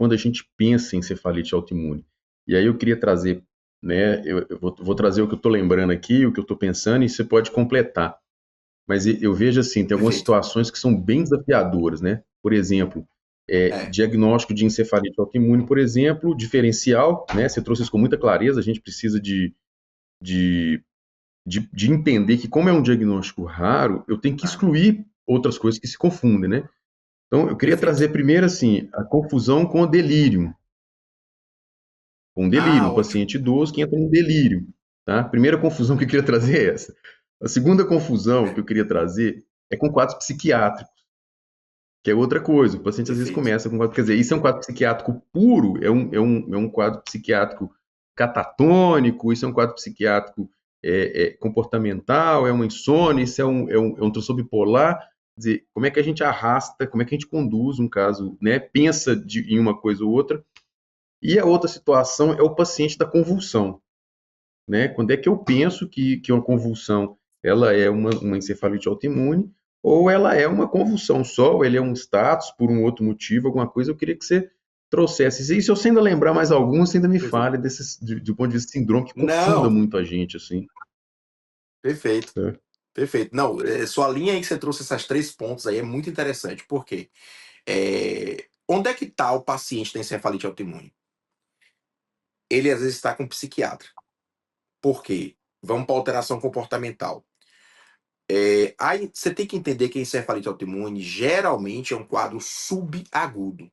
quando a gente pensa em encefalite autoimune. E aí eu queria trazer, né, eu vou trazer o que eu estou lembrando aqui, o que eu estou pensando, e você pode completar. Mas eu vejo assim, tem algumas Perfeito. situações que são bem desafiadoras, né? Por exemplo, É, diagnóstico de encefalite autoimune, por exemplo, diferencial, né? Você trouxe isso com muita clareza, a gente precisa de, de entender que, como é um diagnóstico raro, eu tenho que tá. excluir outras coisas que se confundem, né? Então, eu queria Perfeito. trazer primeiro, assim, a confusão com o delírio. Com delírio, Ah, um ótimo. paciente idoso que entra em delírio, tá? A primeira confusão que eu queria trazer é essa. A segunda confusão que eu queria trazer é com quadros psiquiátricos, que é outra coisa. O paciente às vezes Perfeito. começa com quadro, quer dizer, isso é um quadro psiquiátrico puro, é um quadro psiquiátrico catatônico, isso é um quadro psiquiátrico comportamental, é uma insônia, isso é um transtorno bipolar. Quer dizer, como é que a gente arrasta, como é que a gente conduz um caso, né? Pensa em uma coisa ou outra. E a outra situação é o paciente da convulsão, né? Quando é que eu penso que uma convulsão ela é uma encefalite autoimune ou ela é uma convulsão só, ou ele é um status por um outro motivo, alguma coisa, eu queria que você trouxesse. E se você ainda lembrar mais alguns, você ainda me Perfeito. fale desses, do ponto de vista de síndrome que confunda Não, muito a gente, assim. perfeito. Né? Perfeito. Não, sua linha aí que você trouxe esses 3 pontos aí é muito interessante. Por quê? Onde é que está o paciente da encefalite autoimune? Ele às vezes está com um psiquiatra. Por quê? Vamos para alteração comportamental. Aí você tem que entender que a encefalite autoimune geralmente é um quadro subagudo.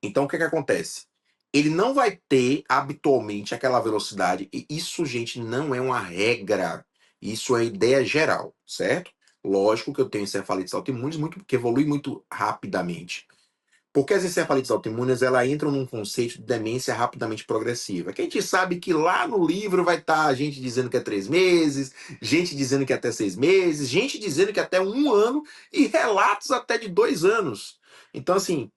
Então, o que acontece? Ele não vai ter habitualmente aquela velocidade, e isso, gente, não é uma regra. Isso é ideia geral, certo? Lógico que eu tenho encefalites autoimunes que evoluem muito rapidamente. Porque as encefalites autoimunes, ela entram num conceito de demência rapidamente progressiva. Que a gente sabe que lá no livro vai estar gente dizendo que é 3 meses, gente dizendo que é até 6 meses, gente dizendo que é até 1 ano e relatos até de 2 anos. Então, assim,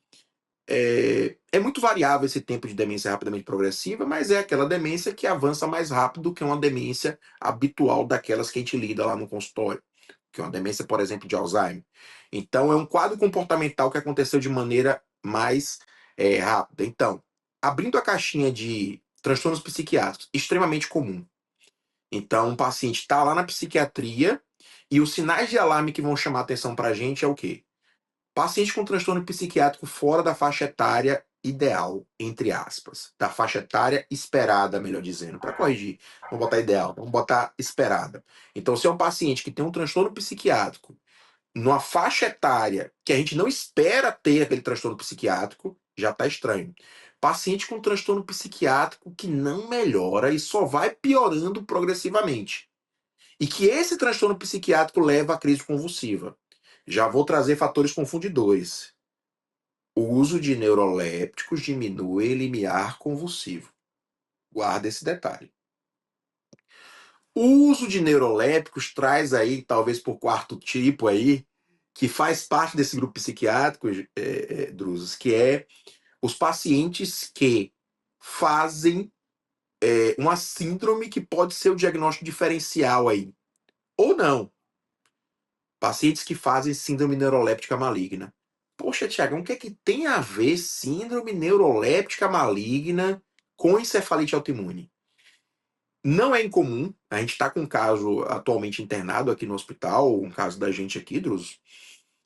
é muito variável esse tempo de demência rapidamente progressiva, mas é aquela demência que avança mais rápido que uma demência habitual daquelas que a gente lida lá no consultório, que é uma demência, por exemplo, de Alzheimer. Então, é um quadro comportamental que aconteceu de maneira mais rápida. Então, abrindo a caixinha de transtornos psiquiátricos, extremamente comum. Então, um paciente está lá na psiquiatria e os sinais de alarme que vão chamar a atenção para a gente é o quê? Paciente com transtorno psiquiátrico fora da faixa etária ideal, entre aspas. Da faixa etária esperada, melhor dizendo. Para corrigir, vamos botar ideal, vamos botar esperada. Então, se é um paciente que tem um transtorno psiquiátrico numa faixa etária que a gente não espera ter aquele transtorno psiquiátrico, já está estranho. Paciente com transtorno psiquiátrico que não melhora e só vai piorando progressivamente. E que esse transtorno psiquiátrico leva à crise convulsiva. Já vou trazer fatores confundidores. O uso de neurolépticos diminui limiar convulsivo. Guarda esse detalhe. O uso de neurolépticos traz aí, talvez por quarto tipo aí, que faz parte desse grupo psiquiátrico, Druzes, que é os pacientes que fazem uma síndrome que pode ser o diagnóstico diferencial aí. Ou não. Pacientes que fazem síndrome neuroléptica maligna. Poxa, Tiagão, o que é que tem a ver síndrome neuroléptica maligna com encefalite autoimune? Não é incomum, a gente está com um caso atualmente internado aqui no hospital, um caso da gente aqui, Drus,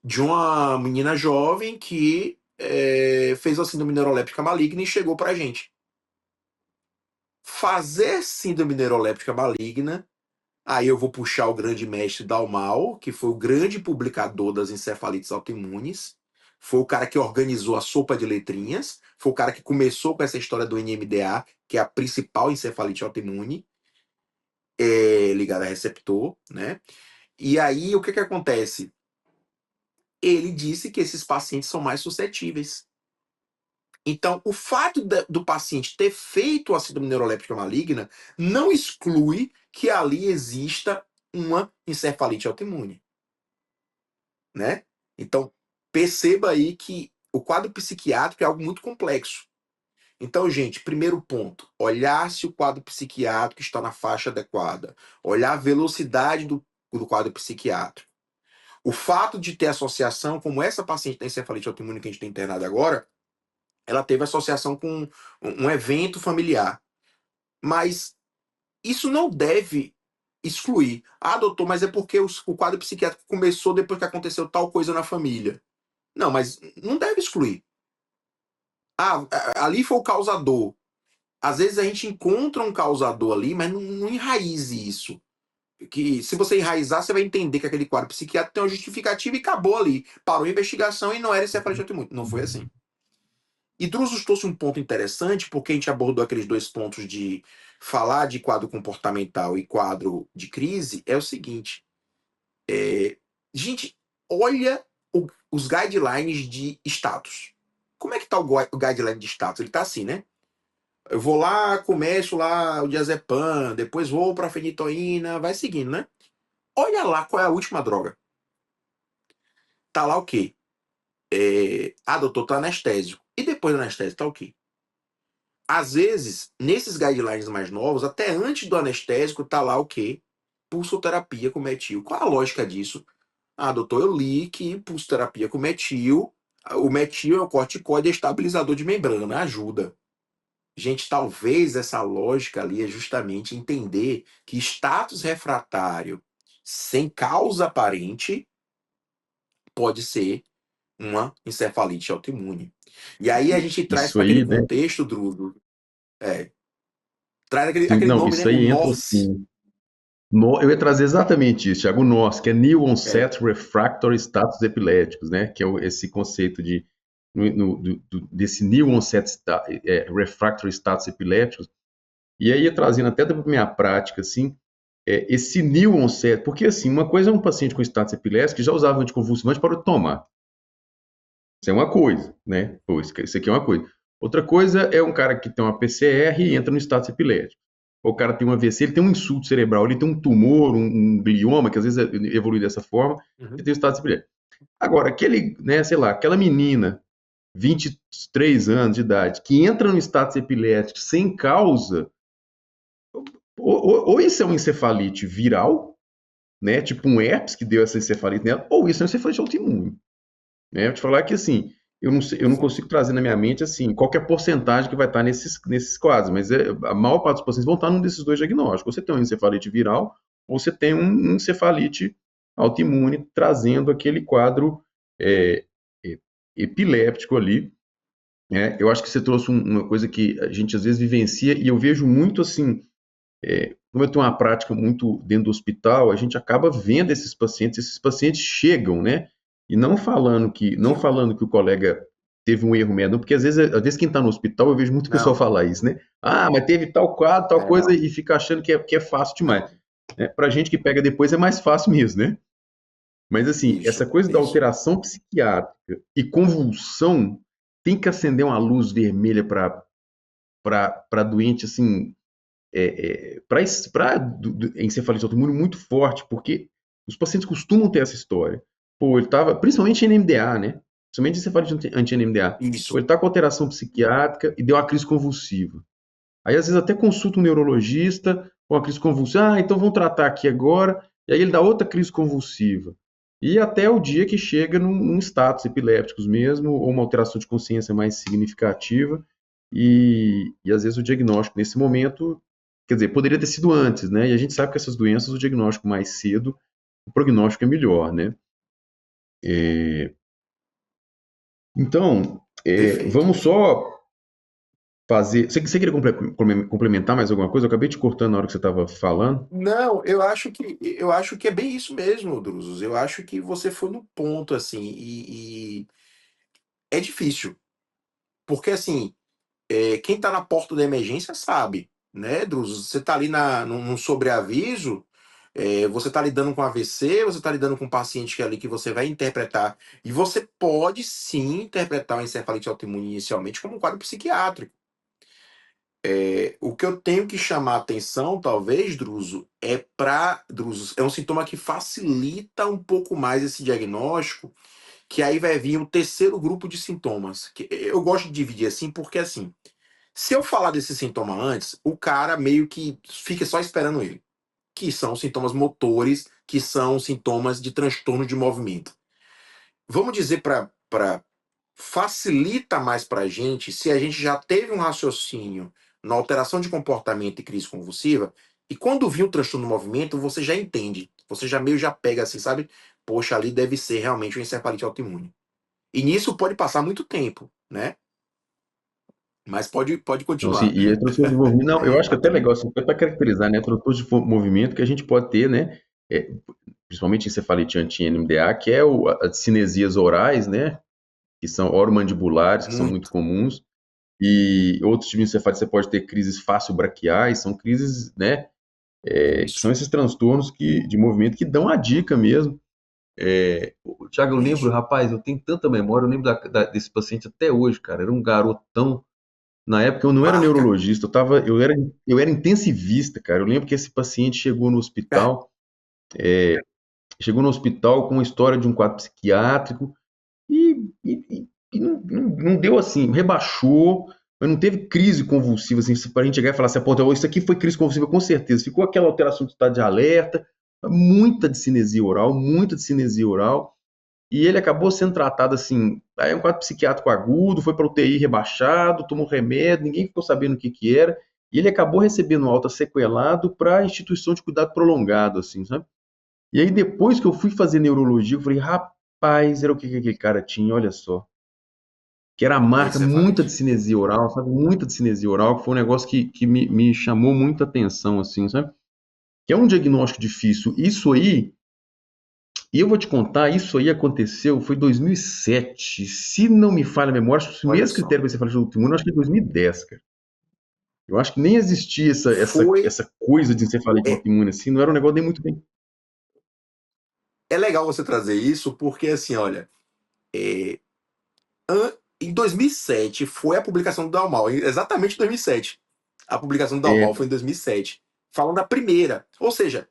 de uma menina jovem que fez a síndrome neuroléptica maligna e chegou para a gente. Fazer síndrome neuroléptica maligna. Aí eu vou puxar o grande mestre Dalmau, que foi o grande publicador das encefalites autoimunes. Foi o cara que organizou a sopa de letrinhas. Foi o cara que começou com essa história do NMDA, que é a principal encefalite autoimune, ligada a receptor, né? E aí, o que acontece? Ele disse que esses pacientes são mais suscetíveis. Então, o fato do paciente ter feito a síndrome neuroléptica maligna não exclui que ali exista uma encefalite autoimune, né? Então, perceba aí que o quadro psiquiátrico é algo muito complexo. Então, gente, primeiro ponto, olhar se o quadro psiquiátrico está na faixa adequada, olhar a velocidade do quadro psiquiátrico. O fato de ter associação, como essa paciente da encefalite autoimune que a gente tem internado agora, ela teve associação com um evento familiar. Mas isso não deve excluir. Ah, doutor, mas é porque o quadro psiquiátrico começou depois que aconteceu tal coisa na família. Não, mas não deve excluir. Ah, ali foi o causador. Às vezes a gente encontra um causador ali, mas não enraize isso. Que se você enraizar, você vai entender que aquele quadro psiquiátrico tem uma justificativa e acabou ali. Parou a investigação e não era encefalite autoimune. Não foi assim. E Drusos trouxe um ponto interessante, porque a gente abordou aqueles dois pontos de falar de quadro comportamental e quadro de crise, é o seguinte. Gente, olha os guidelines de status. Como é que tá o guideline de status? Ele tá assim, né? Eu vou lá, começo lá o diazepam, depois vou pra fenitoína, vai seguindo, né? Olha lá qual é a última droga. Tá lá o quê? Doutor, tá anestésico. E depois do anestésico, tá o quê? Às vezes, nesses guidelines mais novos, até antes do anestésico, tá lá o quê? Pulsoterapia com metil. Qual a lógica disso? Ah, doutor, eu li que pulsoterapia com metil, o metil é o corticoide estabilizador de membrana, ajuda. Gente, talvez essa lógica ali é justamente entender que status refratário sem causa aparente pode ser uma encefalite autoimune. E aí a gente traz Isso para aquele aí, né? contexto, Drudo, é, traz Sim, aquele não, nome, né? isso O aí entra NOS. assim. Eu ia trazer exatamente isso, Thiago Noss, que é New É, Onset Refractory Status Epiléticos, né? Que é esse conceito desse New Onset Refractory Status Epiléticos. E aí, trazendo até da minha prática, assim, esse New Onset, porque assim, uma coisa é um paciente com status epilético que já usava anticonvulsivante para tomar. Isso é uma coisa, né? Pô, isso aqui é uma coisa. Outra coisa é um cara que tem uma PCR e entra no status epilético. O cara tem um AVC, ele tem um insulto cerebral, ele tem um tumor, um glioma, que às vezes evolui dessa forma, e uhum. tem o status epilético. Agora, aquele, né, sei lá, aquela menina, 23 anos de idade, que entra no status epilético sem causa, ou isso é uma encefalite viral, né, tipo um herpes que deu essa encefalite nela, ou isso é uma encefalite autoimune. Né? Eu vou te falar que assim, eu não consigo trazer na minha mente assim qual que é a porcentagem que vai estar nesses quadros, mas a maior parte dos pacientes vão estar num desses dois diagnósticos. Ou você tem um encefalite viral, ou você tem um encefalite autoimune trazendo aquele quadro é, é, epiléptico ali. Né? Eu acho que você trouxe uma coisa que a gente às vezes vivencia e eu vejo muito assim, como eu tenho uma prática muito dentro do hospital, a gente acaba vendo esses pacientes chegam, né? E não falando que o colega teve um erro médico, porque às vezes quem está no hospital, eu vejo muito pessoal Não, falar isso, né? Ah, mas teve tal quadro, tal coisa, não, e fica achando que é fácil demais. não. Né? Para gente que pega depois é mais fácil mesmo, né? Mas assim, essa Isso, coisa da isso. alteração psiquiátrica e convulsão tem que acender uma luz vermelha para doente assim para encefalite autoimune muito forte, porque os pacientes costumam ter essa história. Pô, ele estava, principalmente em NMDA, né? Principalmente encefalite anti-NMDA. Pô, Isso. ele está com alteração psiquiátrica e deu uma crise convulsiva. Aí, às vezes, até consulta um neurologista com a crise convulsiva. Ah, então vamos tratar aqui agora. E aí ele dá outra crise convulsiva. E até o dia que chega num status epilépticos mesmo, ou uma alteração de consciência mais significativa. E às vezes o diagnóstico nesse momento, quer dizer, poderia ter sido antes, né? E a gente sabe que essas doenças, o diagnóstico mais cedo, o prognóstico é melhor, né? É, então, Perfeito. vamos só fazer. Você queria complementar mais alguma coisa? Eu acabei te cortando na hora que você estava falando. Não, eu acho que é bem isso mesmo, Druzos. Eu acho que você foi no ponto, assim, e é difícil. Porque, assim, quem tá na porta da emergência sabe, né, Druzos? Você tá ali num sobreaviso, você tá lidando com AVC, você tá lidando com um paciente que é ali que você vai interpretar. E você pode sim interpretar o encefalite autoimune inicialmente como um quadro psiquiátrico. O que eu tenho que chamar a atenção, talvez, Druso, é um sintoma que facilita um pouco mais esse diagnóstico, que aí vai vir o terceiro grupo de sintomas. Que eu gosto de dividir assim, porque assim, se eu falar desse sintoma antes, o cara meio que fica só esperando ele, que são sintomas motores, que são sintomas de transtorno de movimento. Vamos dizer para facilita mais para a gente se a gente já teve um raciocínio na alteração de comportamento e crise convulsiva, e quando viu o transtorno do movimento, você já entende, você já meio já pega assim, sabe? Poxa, ali deve ser realmente uma encefalite autoimune. E nisso pode passar muito tempo, né? Mas pode Então, assim, continuar. e é transtorno de movimento, não, eu acho que é até legal, assim, para caracterizar, né, transtorno de movimento que a gente pode ter, né, é, principalmente encefalite anti-NMDA, que é as cinesias orais, né, que são oromandibulares, que são muito Muito. comuns, e outros tipos de encefalite você pode ter crises fácil-braquiais, são crises, né, que Isso, são esses transtornos de movimento que dão a dica mesmo. Tiago, eu lembro, isso. rapaz, eu tenho tanta memória, eu lembro desse paciente até hoje, cara, era um garotão. Na época eu não era Marca. neurologista, eu era intensivista, cara. Eu lembro que esse paciente chegou no hospital com uma história de um quadro psiquiátrico e não deu assim, rebaixou, mas não teve crise convulsiva, assim, para a gente chegar e falar assim, pô, isso aqui foi crise convulsiva com certeza. Ficou aquela alteração de estado de alerta, muita de cinesia oral. E ele acabou sendo tratado assim, aí é um quadro psiquiátrico agudo, foi para UTI rebaixado, tomou remédio, ninguém ficou sabendo o que que era, e ele acabou recebendo alta sequelado para instituição de cuidado prolongado, assim, sabe? E aí depois que eu fui fazer neurologia, eu falei, rapaz, era o que que aquele cara tinha, olha só. Que era a É marca muita de encefalite. cinesia oral, sabe? Muita de cinesia oral, que foi um negócio que me chamou muita atenção, assim, sabe? Que é um diagnóstico difícil. Isso aí, e eu vou te contar, isso aí aconteceu, foi 2007. Se não me falha a memória, acho que o Olha mesmo só. critério que você falou de autoimune, eu acho que é 2010, cara. Eu acho que nem existia essa, essa, Foi. essa coisa de encefalite É, autoimune assim, não era um negócio nem muito bem. é legal você trazer isso, porque assim, olha, é, em 2007 foi a publicação do Dalmal, exatamente em 2007. A publicação do Dalmal É, foi em 2007, falando da primeira. Ou seja,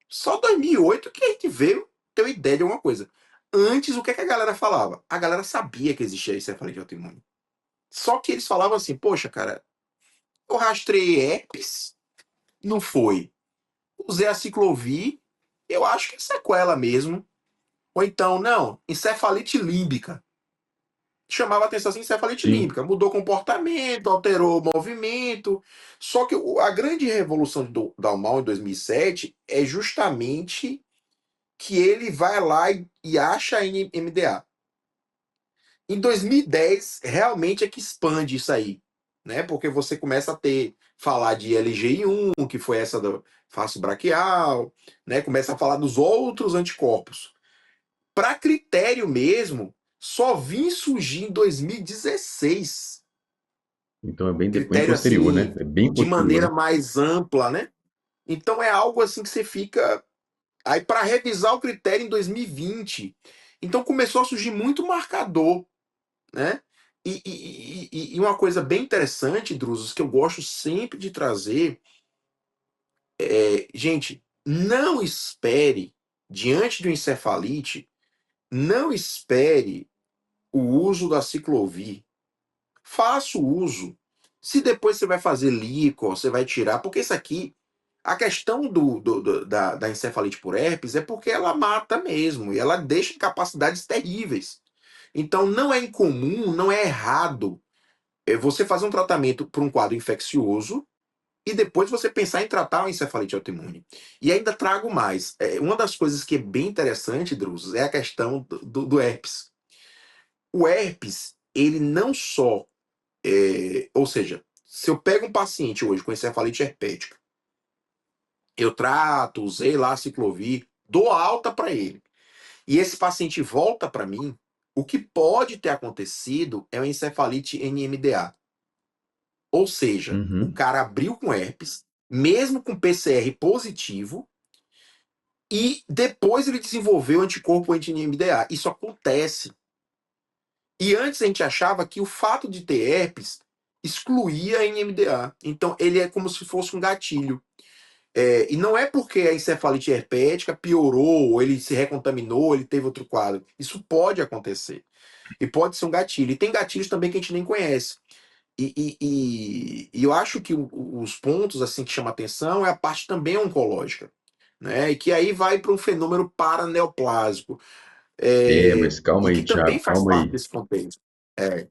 só 2008 que a gente veio ter uma ideia de alguma coisa. Antes, o que, é que a galera falava? A galera sabia que existia encefalite autoimune. Só que eles falavam assim, poxa, cara, eu rastrei herpes, não foi. Usei a ciclovir, eu acho que é sequela mesmo. Ou então, não, encefalite límbica. Chamava atenção assim, encefalite sim. límbica. Mudou comportamento, alterou o movimento. Só que a grande revolução do Dalmal em 2007 é justamente que ele vai lá e acha a NMDA. Em 2010, realmente é que expande isso aí, né? Porque você começa a falar de LGI1, que foi essa do fácio braquial, né? Começa a falar dos outros anticorpos. Para critério mesmo, só vim surgir em 2016. Então é bem Critério posterior, né? assim, É bem de posterior, maneira né? mais ampla, né? Então é algo assim que você fica. Aí para revisar o critério em 2020. Então começou a surgir muito marcador, né? E uma coisa bem interessante, Drusos, que eu gosto sempre de trazer gente, não espere, diante do encefalite, não espere o uso da ciclovir. Faça o uso. Se depois você vai fazer líquor, você vai tirar, porque isso aqui, a questão da encefalite por herpes é porque ela mata mesmo, e ela deixa incapacidades terríveis. Então não é incomum, não é errado você fazer um tratamento para um quadro infeccioso e depois você pensar em tratar a encefalite autoimune. E ainda trago mais. Uma das coisas que é bem interessante, Drusos, é a questão do herpes. O herpes, ele não só ou seja, se eu pego um paciente hoje com encefalite herpética, eu trato, usei lá a ciclovir, dou alta para ele, e esse paciente volta para mim, o que pode ter acontecido é uma encefalite NMDA. Ou seja, o Uhum. cara abriu com herpes, mesmo com PCR positivo, e depois ele desenvolveu anticorpo anti-NMDA. Isso acontece. E antes a gente achava que o fato de ter herpes excluía a NMDA. Então ele é como se fosse um gatilho. E não é porque a encefalite herpética piorou, ou ele se recontaminou, ele teve outro quadro. Isso pode acontecer. E pode ser um gatilho. E tem gatilhos também que a gente nem conhece. E eu acho que os pontos assim que chamam atenção é a parte também oncológica. Né? E que aí vai para um fenômeno paraneoplásico. Mas calma E aí, que também Thiago, faz calma parte aí. desse contexto. É.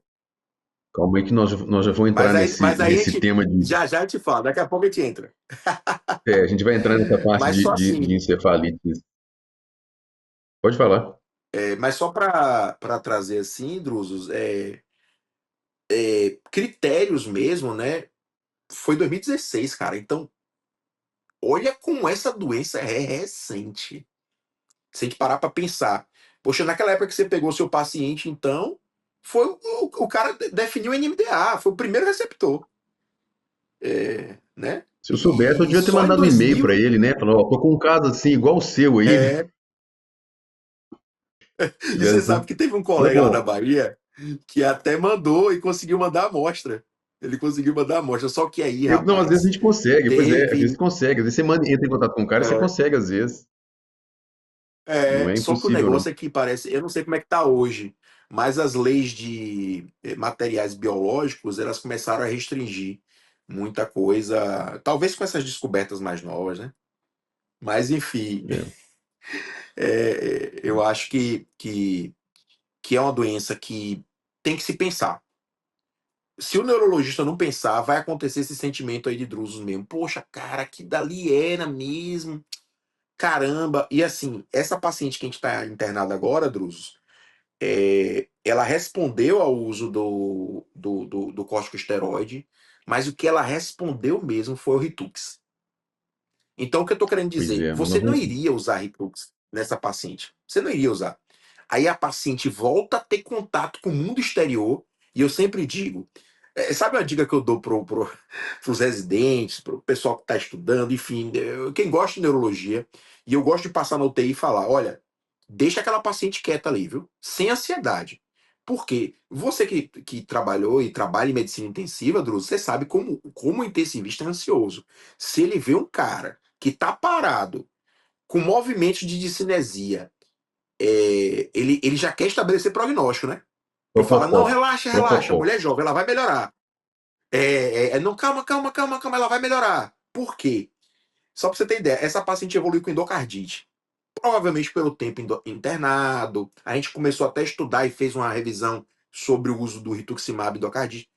Calma aí que nós já vamos entrar Mas aí a nesse gente, tema de. já já eu te falo, daqui a pouco a gente entra. A gente vai entrar nessa parte Mas só de assim, encefalites. Pode falar. mas só para trazer assim, Drusos, critérios mesmo, né? Foi 2016, cara. Então, olha como essa doença é recente. Se a gente parar para pensar. Poxa, naquela época que você pegou seu paciente, então, foi o cara definiu o NMDA, foi o primeiro receptor, né? Se eu soubesse, eu E devia ter só em mandado um e-mail 2000, para ele, né? Falando, ó, tô com um caso assim, igual o seu aí, né? é, e você Tivesse- sabe que teve um Mas, colega lá da bom, Bahia que até mandou e conseguiu mandar a amostra. Ele conseguiu mandar a amostra, só que aí, não, às vezes a rapaz, gente consegue, pois é, às vezes teve. consegue. Às vezes você entra em contato com o cara e você É, consegue, às vezes. Não é só que o impossível, não. negócio é que parece, eu não sei como é que tá hoje, mas as leis de materiais biológicos, elas começaram a restringir muita coisa, talvez com essas descobertas mais novas, né? Mas enfim, É. eu acho que é uma doença que tem que se pensar. Se o neurologista não pensar, vai acontecer esse sentimento aí de Drusos mesmo. Poxa, cara, que dali era mesmo. Caramba. E assim, essa paciente que a gente está internada agora, Drusos, ela respondeu ao uso do corticosteroide, mas o que ela respondeu mesmo foi o Ritux. Então, o que eu estou querendo Pois dizer? é, mas Você nós não vamos. iria usar Ritux nessa paciente. Você não iria usar. Aí a paciente volta a ter contato com o mundo exterior, e eu sempre digo, sabe uma dica que eu dou pros residentes, pro pessoal que está estudando, enfim, quem gosta de neurologia, e eu gosto de passar na UTI e falar, olha, deixa aquela paciente quieta ali, viu? Sem ansiedade. Porque você que trabalhou e trabalha em medicina intensiva, Druso, você sabe como o intensivista é ansioso. Se ele vê um cara que está parado, com movimentos de discinesia, ele já quer estabelecer prognóstico, né? Ele fala, não, Propopó. relaxa, relaxa, a Propopó. mulher é jovem, ela vai melhorar. Não, calma, calma, calma, calma, ela vai melhorar. Por quê? Só pra você ter ideia, essa paciente evoluiu com endocardite. Provavelmente pelo tempo internado, a gente começou até a estudar e fez uma revisão sobre o uso do rituximab endocardite.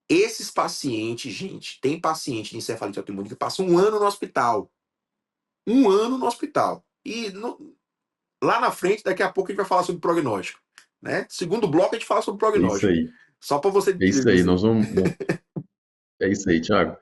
Esses pacientes, gente, tem paciente de encefalite autoimune que passa um ano no hospital. Um ano no hospital. E lá na frente, daqui a pouco, a gente vai falar sobre prognóstico. Né? Segundo bloco, a gente fala sobre É isso prognóstico. aí. Só para você É isso aí. dizer. É isso aí, Thiago.